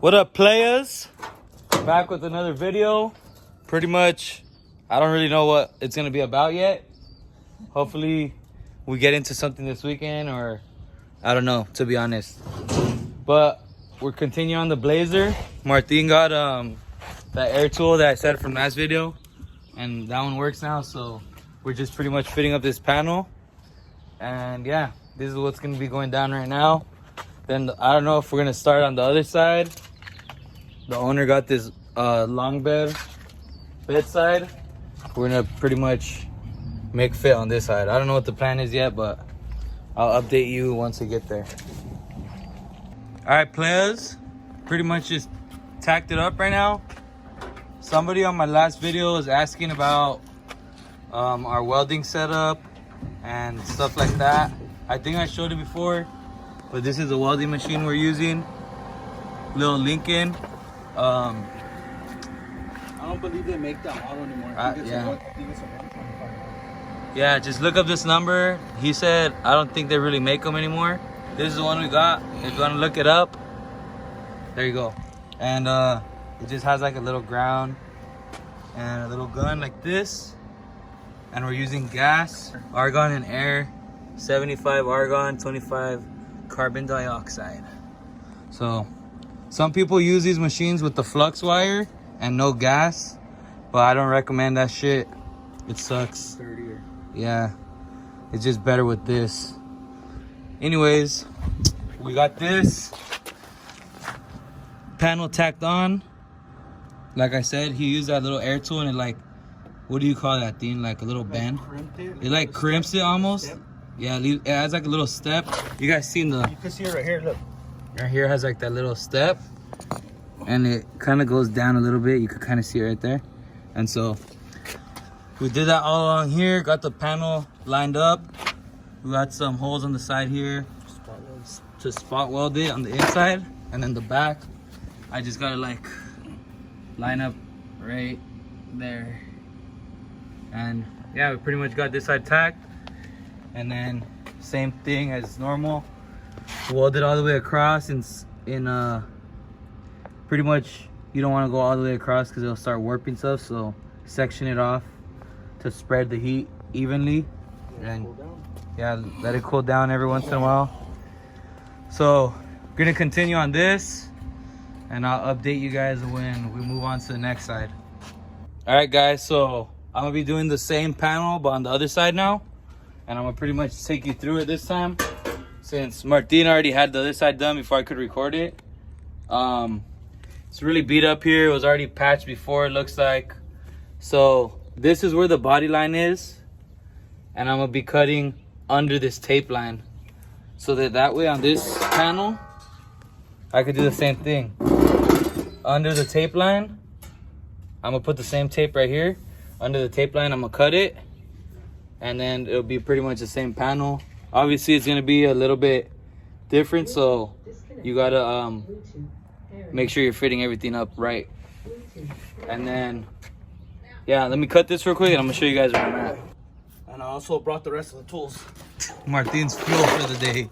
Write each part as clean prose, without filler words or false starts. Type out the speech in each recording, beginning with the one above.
What up, players? Back with another video. Pretty much, I don't really know what it's gonna be about yet. Hopefully, we get into something this weekend, or I don't know, to be honest. But we're continuing on the Blazer. Martin got that air tool that I said from last video, and that one works now. So we're just pretty much fitting up this panel, and yeah, this is what's gonna be going down right now. Then I don't know if we're gonna start on the other side. The owner got this long bedside. We're gonna pretty much make fit on this side. I don't know what the plan is yet, but I'll update you once I get there. All right, players, pretty much just tacked it up right now. Somebody on my last video was asking about our welding setup and stuff like that. I think I showed it before, but this is a welding machine we're using, little Lincoln. I don't believe they make that model anymore. Yeah, just look up this number. He said, I don't think they really make them anymore. This is the one we got. If you want to look it up, there you go. And it just has like a little ground and a little gun like this. And we're using gas, argon and air, 75 argon, 25 carbon dioxide. So some people use these machines with the flux wire and no gas, but I don't recommend that shit. It sucks. Sturdier. Yeah, it's just better with this. Anyways, we got this panel tacked on. Like I said, he used that little air tool and it like, what do you call that thing? Like a little bend? It like crimps it almost. Step. Yeah, it has like a little step. You guys seen the... You can see it right here, look. Right here has like that little step. And it kind of goes down a little bit. You can kind of see it right there. And so we did that all along here. Got the panel lined up. We got some holes on the side here to spot weld it on the inside. And then the back, I just gotta like line up right there. And yeah, we pretty much got this side tacked. And then same thing as normal. Weld it all the way across in pretty much you don't want to go all the way across because it'll start warping stuff, so section it off to spread the heat evenly. And yeah, let it cool down every once in a while. So we're gonna continue on this and I'll update you guys when we move on to the next side. All right guys, so I'm gonna be doing the same panel but on the other side now, and I'm gonna pretty much take you through it this time since Martin already had the other side done before I could record it. It's really beat up here. It was already patched before, it looks like. So this is where the body line is, and I'm gonna be cutting under this tape line so that way on this panel I could do the same thing. Under the tape line, I'm gonna put the same tape right here. Under the tape line, I'm gonna cut it, and then it'll be pretty much the same panel. Obviously it's gonna be a little bit different, so you gotta make sure you're fitting everything up right. And then yeah, let me cut this real quick and I'm gonna show you guys where I'm at. And I also brought the rest of the tools. Martin's fuel for the day.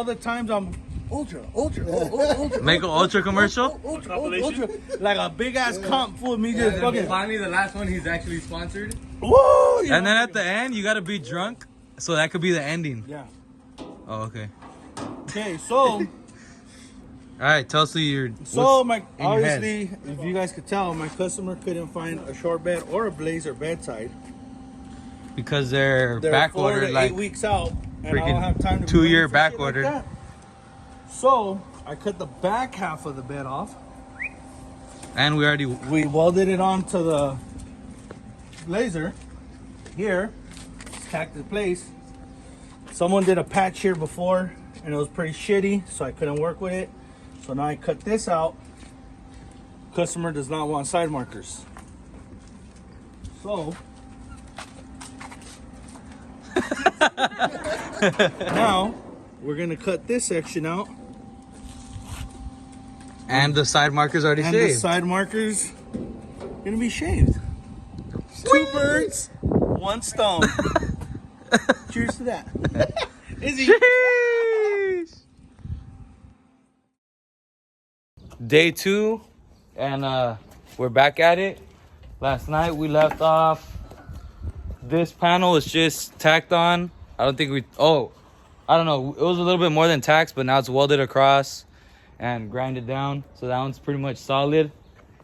the times I'm ultra. Make an ultra commercial. Ultra. Like a big ass comp full of me just fucking. Finally, the last one, he's actually sponsored. Whoa! And then at the end, you gotta be drunk. So that could be the ending. Yeah. Oh, okay. Okay, so. Alright, tell us who you're. So what's my in your head? obviously, if you guys could tell, my customer couldn't find a short bed or a blazer bedside. Because they're They're back 4 to ordered 8 like weeks out, and I don't freaking have time to 2 be year waiting for back shit like ordered. that. So I cut the back half of the bed off. And we already. We welded it onto the blazer here, tacked it in place. Someone did a patch here before, and it was pretty shitty, so I couldn't work with it. So now I cut this out. Customer does not want side markers. So now we're gonna cut this section out, And the side markers already and shaved. the side markers gonna be shaved. 2 birds, 1 stone. Cheers to that. Izzy. Sheesh. Day 2, and we're back at it. Last night we left off. This panel was just tacked on. I don't think we. Oh, I don't know. It was a little bit more than tacked, but now it's welded across and grinded down. So that one's pretty much solid.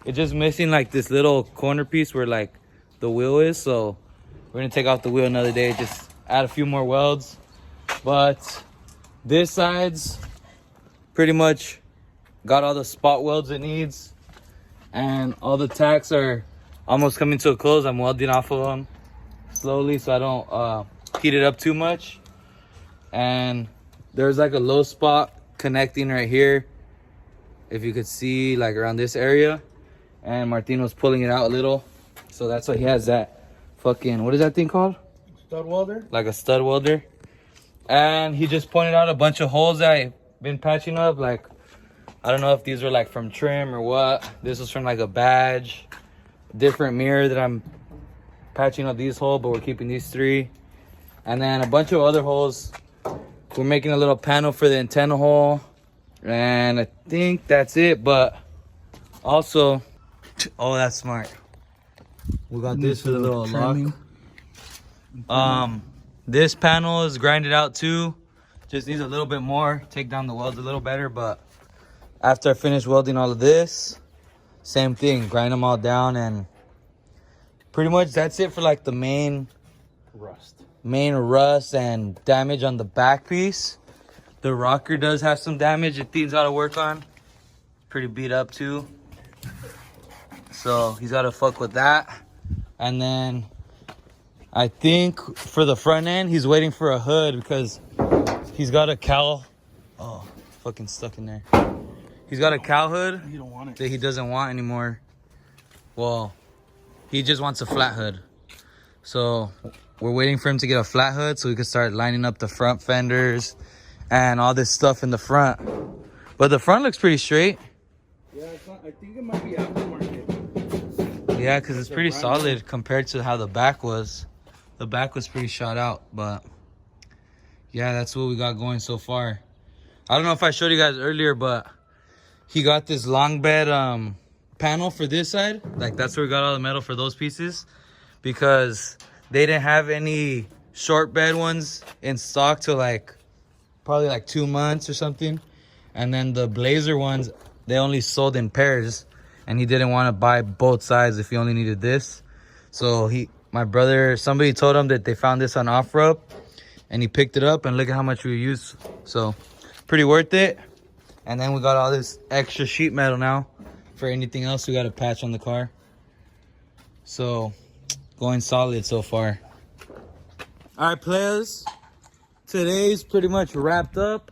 It's just missing like this little corner piece where like the wheel is. So we're gonna take off the wheel another day. Just add a few more welds. But this side's pretty much got all the spot welds it needs, and all the tacks are almost coming to a close. I'm welding off of them slowly so I don't heat it up too much. And there's like a low spot connecting right here, if you could see, like around this area, and Martino's pulling it out a little, so that's why he has that fucking, what is that thing called? Stud welder. Like a stud welder. And he just pointed out a bunch of holes that I've been patching up. Like, I don't know if these were like from trim or what. This was from like a badge, different mirror that I'm patching up these holes, but we're keeping these 3. And then a bunch of other holes. We're making a little panel for the antenna hole, and I think that's it. But also, oh, that's smart. We got this for the little lock. This panel is grinded out too. Just needs a little bit more. Take down the welds a little better. But after I finish welding all of this, same thing. Grind them all down, and pretty much that's it for like the main rust and damage on the back piece. The rocker does have some damage that Dean's got to work on. Pretty beat up too. So he's got to fuck with that. And then I think for the front end, he's waiting for a hood because he's got a cowl. Oh, fucking stuck in there. He's got a cowl hood You don't want it. that he doesn't want anymore. Well, he just wants a flat hood. So we're waiting for him to get a flat hood so we can start lining up the front fenders and all this stuff in the front. But the front looks pretty straight. Yeah, it's not, I think it might be aftermarket. Yeah, because it's pretty solid compared to how the back was. The back was pretty shot out, but yeah, that's what we got going so far. I don't know if I showed you guys earlier, but he got this long bed panel for this side. Like, that's where we got all the metal for those pieces, because they didn't have any short bed ones in stock till like probably like 2 months or something. And then the blazer ones, they only sold in pairs, and he didn't want to buy both sides if he only needed this. So my brother, somebody told him that they found this on OfferUp, and he picked it up, and look at how much we used. So pretty worth it. And then we got all this extra sheet metal now for anything else we got to patch on the car. So going solid so far. All right, players, today's pretty much wrapped up.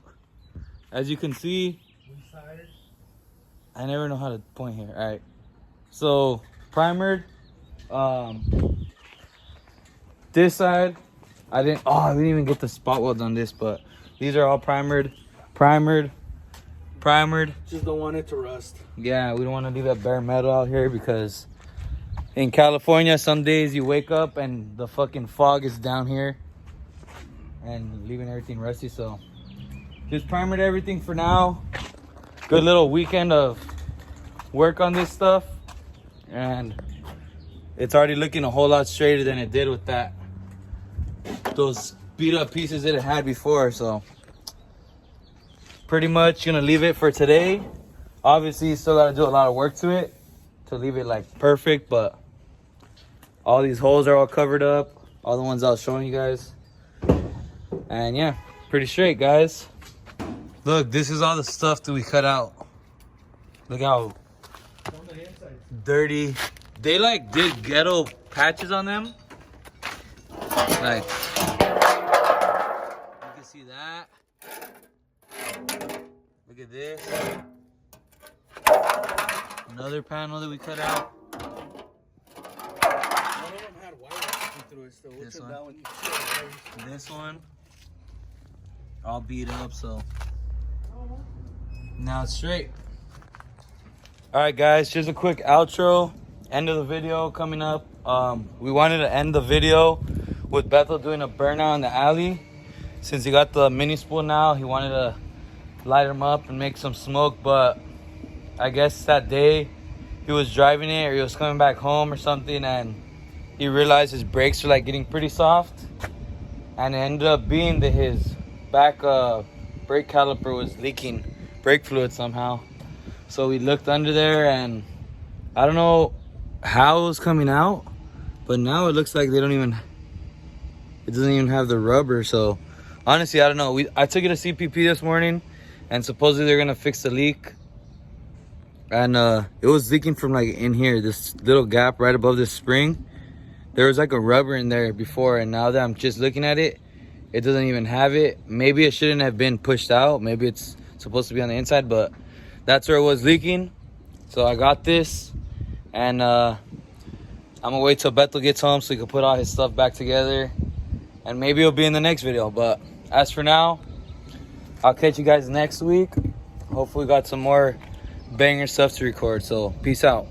As you can see, I never know how to point here. All right, so primered. This side, we didn't even get the spot welds on this, but these are all primered. Just don't want it to rust. Yeah, we don't want to leave that bare metal out here, because in California, some days you wake up and the fucking fog is down here and leaving everything rusty. So just primered everything for now. Good little weekend of work on this stuff, and it's already looking a whole lot straighter than it did with those beat up pieces that it had before. So pretty much gonna leave it for today. Obviously, you still gotta do a lot of work to it to leave it like perfect, but all these holes are all covered up, all the ones I was showing you guys. And yeah, pretty straight, guys. Look, this is all the stuff that we cut out. Look how dirty. They like did ghetto patches on them. Like, you can see that. Look at this. Another panel that we cut out. One of them had wire through it still. This one. This one. All beat up, so now it's straight. All right, guys, just a quick outro. End of the video coming up. We wanted to end the video with Bethel doing a burnout in the alley. Since he got the mini spool now, he wanted to light him up and make some smoke, but I guess that day he was driving it or he was coming back home or something, and he realized his brakes were like getting pretty soft, and it ended up being that his back brake caliper was leaking brake fluid somehow. So we looked under there, and I don't know how it was coming out, but now it looks like it doesn't even have the rubber. So honestly, I don't know. I took it to CPP this morning, and supposedly they're gonna fix the leak. And it was leaking from like in here, this little gap right above this spring. There was like a rubber in there before, and now that I'm just looking at it, it doesn't even have it. Maybe it shouldn't have been pushed out. Maybe it's supposed to be on the inside, but that's where it was leaking. So I got this, and I'm gonna wait till Bethel gets home so he can put all his stuff back together, and maybe it'll be in the next video. But as for now, I'll catch you guys next week. Hopefully we got some more banger stuff to record, so peace out.